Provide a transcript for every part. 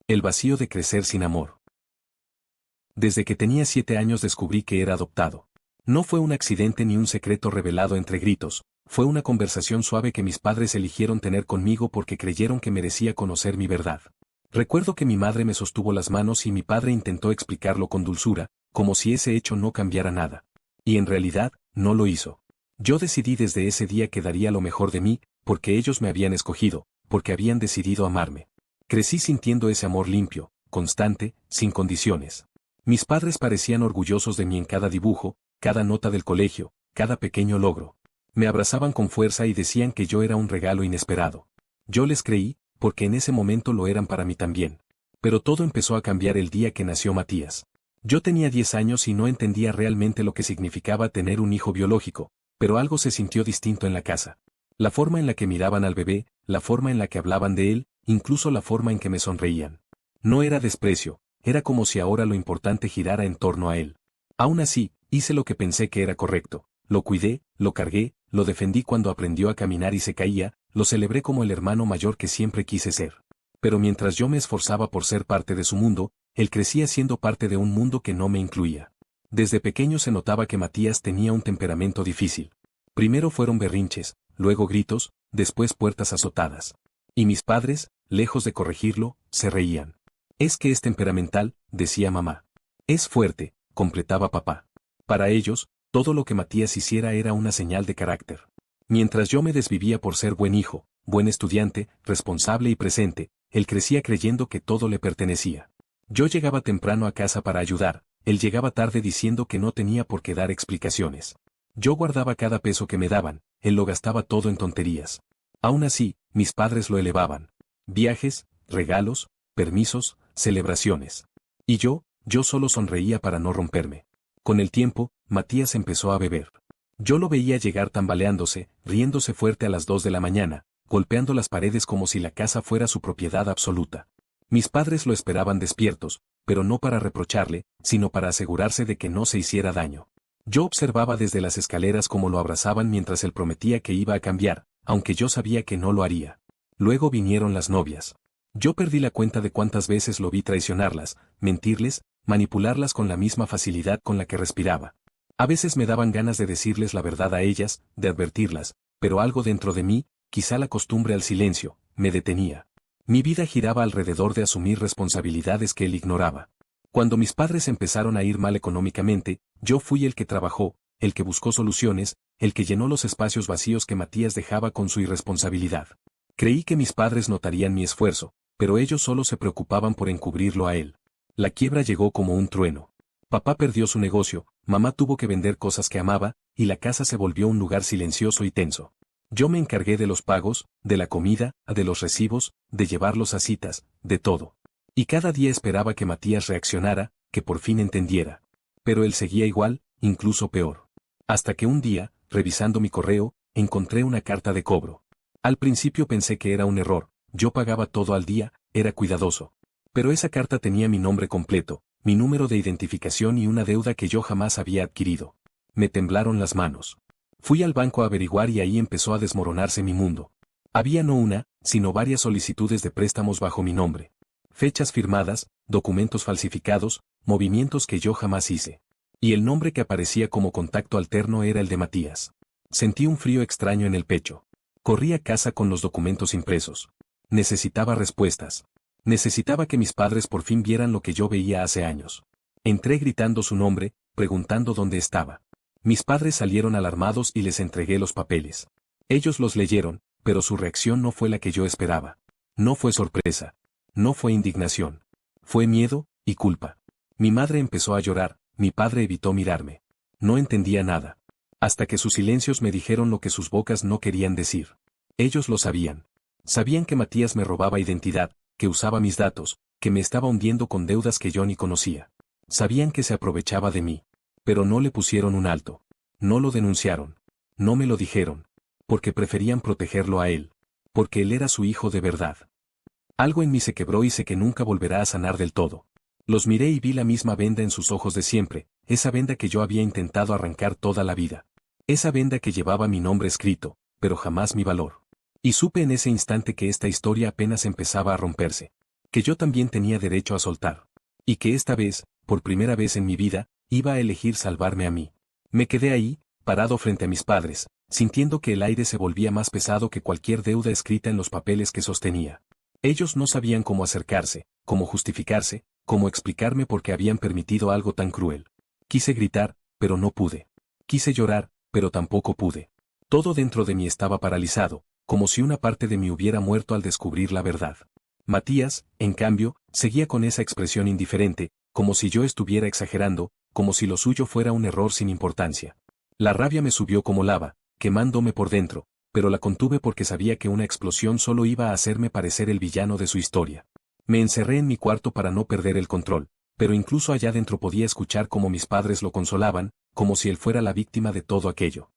El vacío de crecer sin amor. Desde que tenía 7 años descubrí que era adoptado. No fue un accidente ni un secreto revelado entre gritos, fue una conversación suave que mis padres eligieron tener conmigo porque creyeron que merecía conocer mi verdad. Recuerdo que mi madre me sostuvo las manos y mi padre intentó explicarlo con dulzura, como si ese hecho no cambiara nada. Y en realidad, no lo hizo. Yo decidí desde ese día que daría lo mejor de mí, porque ellos me habían escogido, porque habían decidido amarme. Crecí sintiendo ese amor limpio, constante, sin condiciones. Mis padres parecían orgullosos de mí en cada dibujo, cada nota del colegio, cada pequeño logro. Me abrazaban con fuerza y decían que yo era un regalo inesperado. Yo les creí, porque en ese momento lo eran para mí también. Pero todo empezó a cambiar el día que nació Matías. Yo tenía 10 años y no entendía realmente lo que significaba tener un hijo biológico, pero algo se sintió distinto en la casa. La forma en la que miraban al bebé, la forma en la que hablaban de él, incluso la forma en que me sonreían. No era desprecio, era como si ahora lo importante girara en torno a él. Aún así, hice lo que pensé que era correcto. Lo cuidé, lo cargué, lo defendí cuando aprendió a caminar y se caía, lo celebré como el hermano mayor que siempre quise ser. Pero mientras yo me esforzaba por ser parte de su mundo, él crecía siendo parte de un mundo que no me incluía. Desde pequeño se notaba que Matías tenía un temperamento difícil. Primero fueron berrinches, luego gritos, después puertas azotadas. Y mis padres, lejos de corregirlo, se reían. Es que es temperamental, decía mamá. Es fuerte, completaba papá. Para ellos, todo lo que Matías hiciera era una señal de carácter. Mientras yo me desvivía por ser buen hijo, buen estudiante, responsable y presente, él crecía creyendo que todo le pertenecía. Yo llegaba temprano a casa para ayudar, él llegaba tarde diciendo que no tenía por qué dar explicaciones. Yo guardaba cada peso que me daban, él lo gastaba todo en tonterías. Aún así, mis padres lo elevaban. Viajes, regalos, permisos, celebraciones. Y yo solo sonreía para no romperme. Con el tiempo, Matías empezó a beber. Yo lo veía llegar tambaleándose, riéndose fuerte a las 2 de la mañana, golpeando las paredes como si la casa fuera su propiedad absoluta. Mis padres lo esperaban despiertos, pero no para reprocharle, sino para asegurarse de que no se hiciera daño. Yo observaba desde las escaleras cómo lo abrazaban mientras él prometía que iba a cambiar, aunque yo sabía que no lo haría. Luego vinieron las novias. Yo perdí la cuenta de cuántas veces lo vi traicionarlas, mentirles, manipularlas con la misma facilidad con la que respiraba. A veces me daban ganas de decirles la verdad a ellas, de advertirlas, pero algo dentro de mí, quizá la costumbre al silencio, me detenía. Mi vida giraba alrededor de asumir responsabilidades que él ignoraba. Cuando mis padres empezaron a ir mal económicamente, yo fui el que trabajó, el que buscó soluciones, el que llenó los espacios vacíos que Matías dejaba con su irresponsabilidad. Creí que mis padres notarían mi esfuerzo, pero ellos solo se preocupaban por encubrirlo a él. La quiebra llegó como un trueno. Papá perdió su negocio, mamá tuvo que vender cosas que amaba, y la casa se volvió un lugar silencioso y tenso. Yo me encargué de los pagos, de la comida, de los recibos, de llevarlos a citas, de todo. Y cada día esperaba que Matías reaccionara, que por fin entendiera. Pero él seguía igual, incluso peor. Hasta que un día, revisando mi correo, encontré una carta de cobro. Al principio pensé que era un error, yo pagaba todo al día, era cuidadoso. Pero esa carta tenía mi nombre completo, mi número de identificación y una deuda que yo jamás había adquirido. Me temblaron las manos. Fui al banco a averiguar y ahí empezó a desmoronarse mi mundo. Había no una, sino varias solicitudes de préstamos bajo mi nombre. Fechas firmadas, documentos falsificados, movimientos que yo jamás hice. Y el nombre que aparecía como contacto alterno era el de Matías. Sentí un frío extraño en el pecho. Corrí a casa con los documentos impresos. Necesitaba respuestas. Necesitaba que mis padres por fin vieran lo que yo veía hace años. Entré gritando su nombre, preguntando dónde estaba. Mis padres salieron alarmados y les entregué los papeles. Ellos los leyeron, pero su reacción no fue la que yo esperaba. No fue sorpresa. No fue indignación. Fue miedo y culpa. Mi madre empezó a llorar, mi padre evitó mirarme. No entendía nada. Hasta que sus silencios me dijeron lo que sus bocas no querían decir. Ellos lo sabían. Sabían que Matías me robaba identidad, que usaba mis datos, que me estaba hundiendo con deudas que yo ni conocía. Sabían que se aprovechaba de mí. Pero no le pusieron un alto. No lo denunciaron. No me lo dijeron. Porque preferían protegerlo a él. Porque él era su hijo de verdad. Algo en mí se quebró y sé que nunca volverá a sanar del todo. Los miré y vi la misma venda en sus ojos de siempre, esa venda que yo había intentado arrancar toda la vida. Esa venda que llevaba mi nombre escrito, pero jamás mi valor. Y supe en ese instante que esta historia apenas empezaba a romperse. que yo también tenía derecho a soltar. Y que esta vez, por primera vez en mi vida, iba a elegir salvarme a mí. Me quedé ahí, parado frente a mis padres, sintiendo que el aire se volvía más pesado que cualquier deuda escrita en los papeles que sostenía. Ellos no sabían cómo acercarse, cómo justificarse, cómo explicarme por qué habían permitido algo tan cruel. Quise gritar, pero no pude. Quise llorar, pero tampoco pude. Todo dentro de mí estaba paralizado, como si una parte de mí hubiera muerto al descubrir la verdad. Matías, en cambio, seguía con esa expresión indiferente, como si yo estuviera exagerando, como si lo suyo fuera un error sin importancia. La rabia me subió como lava, quemándome por dentro, pero la contuve porque sabía que una explosión solo iba a hacerme parecer el villano de su historia. Me encerré en mi cuarto para no perder el control, pero incluso allá dentro podía escuchar cómo mis padres lo consolaban, como si él fuera la víctima de todo aquello.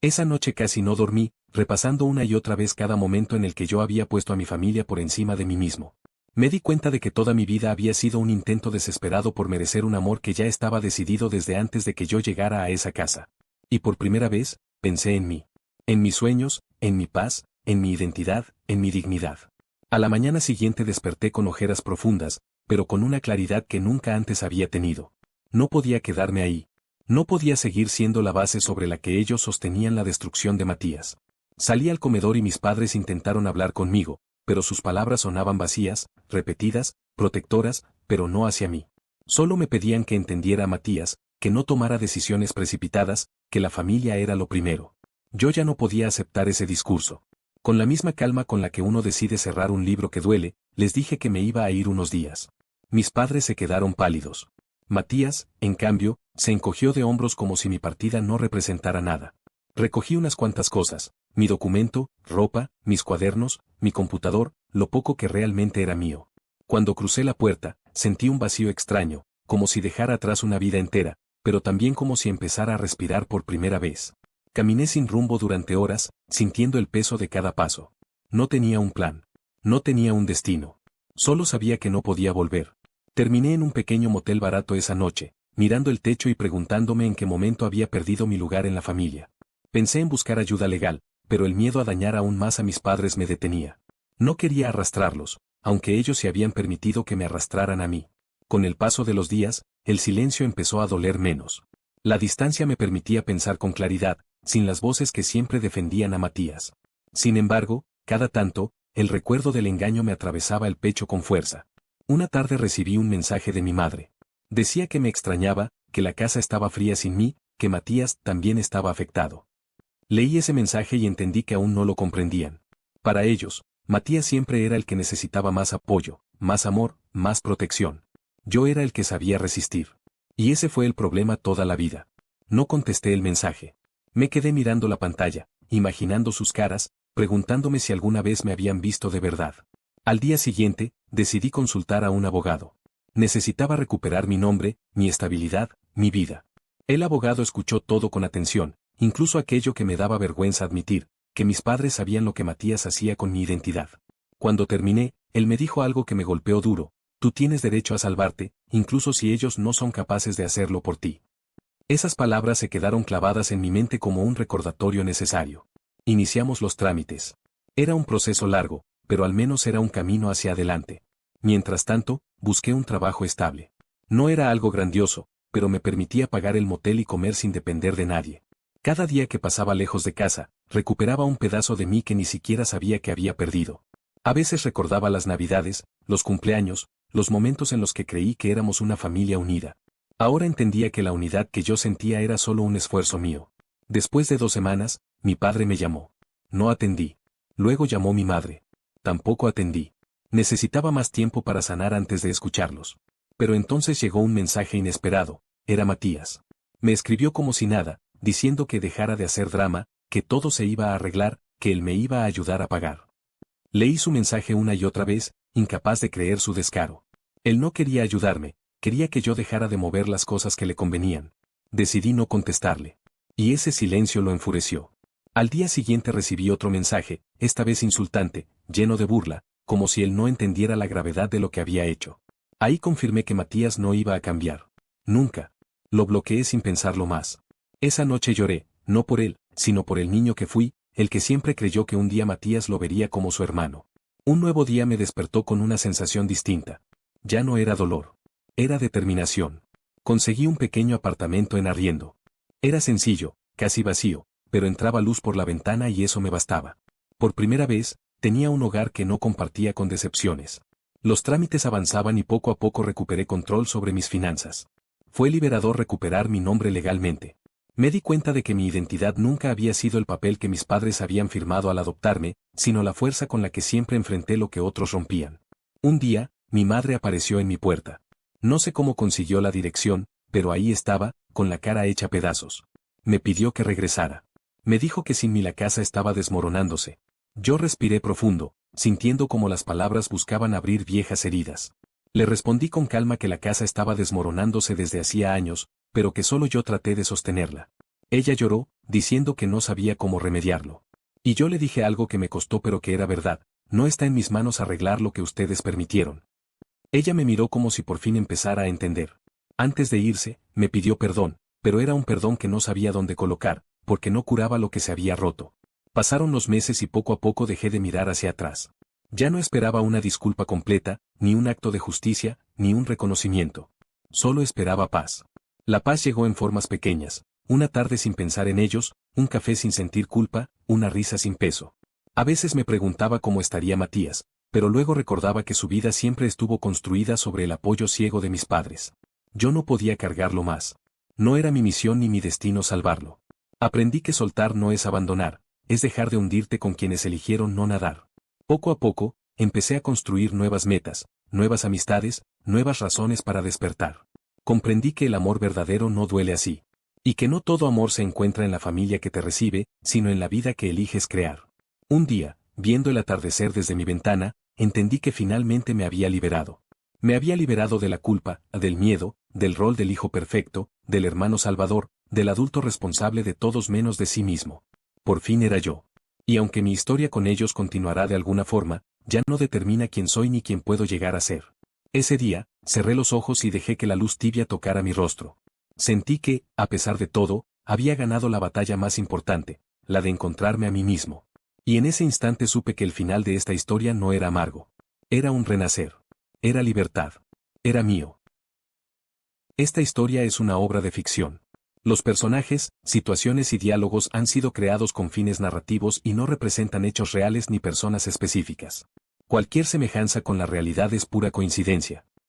Esa noche casi no dormí, repasando una y otra vez cada momento en el que yo había puesto a mi familia por encima de mí mismo. Me di cuenta de que toda mi vida había sido un intento desesperado por merecer un amor que ya estaba decidido desde antes de que yo llegara a esa casa. Y por primera vez, pensé en mí. En mis sueños, en mi paz, en mi identidad, en mi dignidad. A la mañana siguiente desperté con ojeras profundas, pero con una claridad que nunca antes había tenido. No podía quedarme ahí. No podía seguir siendo la base sobre la que ellos sostenían la destrucción de Matías. Salí al comedor y mis padres intentaron hablar conmigo, pero sus palabras sonaban vacías, repetidas, protectoras, pero no hacia mí. Solo me pedían que entendiera a Matías, que no tomara decisiones precipitadas, que la familia era lo primero. Yo ya no podía aceptar ese discurso. Con la misma calma con la que uno decide cerrar un libro que duele, les dije que me iba a ir unos días. Mis padres se quedaron pálidos. Matías, en cambio, se encogió de hombros como si mi partida no representara nada. Recogí unas cuantas cosas, mi documento, ropa, mis cuadernos, mi computador, lo poco que realmente era mío. Cuando crucé la puerta, sentí un vacío extraño, como si dejara atrás una vida entera, pero también como si empezara a respirar por primera vez. Caminé sin rumbo durante horas, sintiendo el peso de cada paso. No tenía un plan. No tenía un destino. Solo sabía que no podía volver. Terminé en un pequeño motel barato esa noche, mirando el techo y preguntándome en qué momento había perdido mi lugar en la familia. Pensé en buscar ayuda legal, pero el miedo a dañar aún más a mis padres me detenía. No quería arrastrarlos, aunque ellos se habían permitido que me arrastraran a mí. Con el paso de los días, el silencio empezó a doler menos. La distancia me permitía pensar con claridad, sin las voces que siempre defendían a Matías. Sin embargo, cada tanto, el recuerdo del engaño me atravesaba el pecho con fuerza. Una tarde recibí un mensaje de mi madre. Decía que me extrañaba, que la casa estaba fría sin mí, que Matías también estaba afectado. Leí ese mensaje y entendí que aún no lo comprendían. Para ellos, Matías siempre era el que necesitaba más apoyo, más amor, más protección. Yo era el que sabía resistir. Y ese fue el problema toda la vida. No contesté el mensaje. Me quedé mirando la pantalla, imaginando sus caras, preguntándome si alguna vez me habían visto de verdad. Al día siguiente, decidí consultar a un abogado. Necesitaba recuperar mi nombre, mi estabilidad, mi vida. El abogado escuchó todo con atención, incluso aquello que me daba vergüenza admitir, que mis padres sabían lo que Matías hacía con mi identidad. Cuando terminé, él me dijo algo que me golpeó duro: tú tienes derecho a salvarte, incluso si ellos no son capaces de hacerlo por ti. Esas palabras se quedaron clavadas en mi mente como un recordatorio necesario. Iniciamos los trámites. Era un proceso largo, pero al menos era un camino hacia adelante. Mientras tanto, busqué un trabajo estable. No era algo grandioso, pero me permitía pagar el motel y comer sin depender de nadie. Cada día que pasaba lejos de casa, recuperaba un pedazo de mí que ni siquiera sabía que había perdido. A veces recordaba las Navidades, los cumpleaños, los momentos en los que creí que éramos una familia unida. Ahora entendía que la unidad que yo sentía era solo un esfuerzo mío. Después de 2 semanas, mi padre me llamó. No atendí. Luego llamó mi madre. Tampoco atendí. Necesitaba más tiempo para sanar antes de escucharlos. Pero entonces llegó un mensaje inesperado. Era Matías. Me escribió como si nada, diciendo que dejara de hacer drama, que todo se iba a arreglar, que él me iba a ayudar a pagar. Leí su mensaje una y otra vez, incapaz de creer su descaro. Él no quería ayudarme, quería que yo dejara de mover las cosas que le convenían. Decidí no contestarle. Y ese silencio lo enfureció. Al día siguiente recibí otro mensaje, esta vez insultante, lleno de burla, como si él no entendiera la gravedad de lo que había hecho. Ahí confirmé que Matías no iba a cambiar. Nunca. Lo bloqueé sin pensarlo más. Esa noche lloré, no por él, sino por el niño que fui, el que siempre creyó que un día Matías lo vería como su hermano. Un nuevo día me despertó con una sensación distinta. Ya no era dolor. Era determinación. Conseguí un pequeño apartamento en arriendo. Era sencillo, casi vacío, pero entraba luz por la ventana y eso me bastaba. Por primera vez, tenía un hogar que no compartía con decepciones. Los trámites avanzaban y poco a poco recuperé control sobre mis finanzas. Fue liberador recuperar mi nombre legalmente. Me di cuenta de que mi identidad nunca había sido el papel que mis padres habían firmado al adoptarme, sino la fuerza con la que siempre enfrenté lo que otros rompían. Un día, mi madre apareció en mi puerta. No sé cómo consiguió la dirección, pero ahí estaba, con la cara hecha pedazos. Me pidió que regresara. Me dijo que sin mí la casa estaba desmoronándose. Yo respiré profundo, sintiendo como las palabras buscaban abrir viejas heridas. Le respondí con calma que la casa estaba desmoronándose desde hacía años, pero que solo yo traté de sostenerla. Ella lloró, diciendo que no sabía cómo remediarlo. Y yo le dije algo que me costó pero que era verdad: no está en mis manos arreglar lo que ustedes permitieron. Ella me miró como si por fin empezara a entender. Antes de irse, me pidió perdón, pero era un perdón que no sabía dónde colocar, porque no curaba lo que se había roto. Pasaron los meses y poco a poco dejé de mirar hacia atrás. Ya no esperaba una disculpa completa, ni un acto de justicia, ni un reconocimiento. Solo esperaba paz. La paz llegó en formas pequeñas: una tarde sin pensar en ellos, un café sin sentir culpa, una risa sin peso. A veces me preguntaba cómo estaría Matías, pero luego recordaba que su vida siempre estuvo construida sobre el apoyo ciego de mis padres. Yo no podía cargarlo más. No era mi misión ni mi destino salvarlo. Aprendí que soltar no es abandonar, es dejar de hundirte con quienes eligieron no nadar. Poco a poco, empecé a construir nuevas metas, nuevas amistades, nuevas razones para despertar. Comprendí que el amor verdadero no duele así. Y que no todo amor se encuentra en la familia que te recibe, sino en la vida que eliges crear. Un día, viendo el atardecer desde mi ventana, entendí que finalmente me había liberado. Me había liberado de la culpa, del miedo, del rol del hijo perfecto, del hermano salvador, del adulto responsable de todos menos de sí mismo. Por fin era yo. Y aunque mi historia con ellos continuará de alguna forma, ya no determina quién soy ni quién puedo llegar a ser. Ese día, cerré los ojos y dejé que la luz tibia tocara mi rostro. Sentí que, a pesar de todo, había ganado la batalla más importante, la de encontrarme a mí mismo. Y en ese instante supe que el final de esta historia no era amargo. Era un renacer. Era libertad. Era mío. Esta historia es una obra de ficción. Los personajes, situaciones y diálogos han sido creados con fines narrativos y no representan hechos reales ni personas específicas. Cualquier semejanza con la realidad es pura coincidencia.